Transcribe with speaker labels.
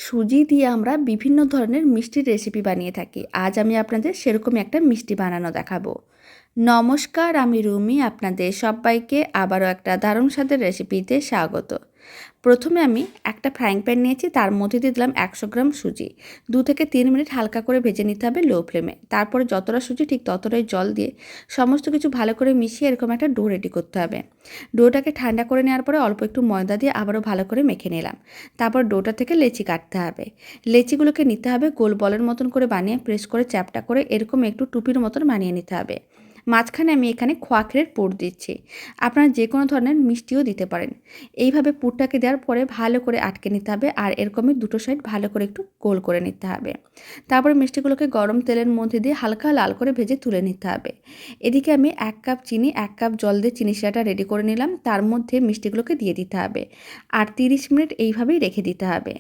Speaker 1: সুজি দিয়ে আমরা বিভিন্ন ধরনের মিষ্টির রেসিপি বানিয়ে থাকি। আজ আমি আপনাদের সেরকমই একটা মিষ্টি বানানো দেখাবো। নমস্কার, আমি রুমি। আপনাদের সবাইকে আবারও একটা দারুণ স্বাদের রেসিপিতে স্বাগত। প্রথমে আমি একটা ফ্রাইং প্যান নিয়েছি, তার মধ্যে দিয়ে দিলাম 100 গ্রাম সুজি। 2 থেকে 3 মিনিট হালকা করে ভেজে নিতে হবে লো ফ্লেমে। তারপরে যতটা সুজি ঠিক ততটাই জল দিয়ে সমস্ত কিছু ভালো করে মিশিয়ে এরকম একটা ডো রেডি করতে হবে। ডোটাকে ঠান্ডা করে নেওয়ার পরে অল্প একটু ময়দা দিয়ে আবারও ভালো করে মেখে নিলাম। তারপর ডোটা থেকে লেচি কাটতে হবে। লেচিগুলোকে নিতে হবে গোল বলের মতন করে বানিয়ে প্রেস করে চ্যাপটা করে এরকম একটু টুপির মতন বানিয়ে নিতে হবে। মাঝখানে আমি এখানে খোয়া ক্ষীরের পুর দিচ্ছি। আপনারা যে কোনো ধরনের মিষ্টিও দিতে পারেন। এইভাবে পুরটাকে দেওয়ার পরে ভালো করে আটকে নিতে হবে, আর এরকমই দুটো সাইড ভালো করে একটু গোল করে নিতে হবে। তারপরে মিষ্টিগুলোকে গরম তেলের মধ্যে দিয়ে হালকা লাল করে ভেজে তুলে নিতে হবে। এদিকে আমি 1 কাপ চিনি 1 কাপ জল দিয়ে চিনি শিরাটা রেডি করে নিলাম। তার মধ্যে মিষ্টিগুলোকে দিয়ে দিতে হবে আর 30 মিনিট এইভাবেই রেখে দিতে হবে।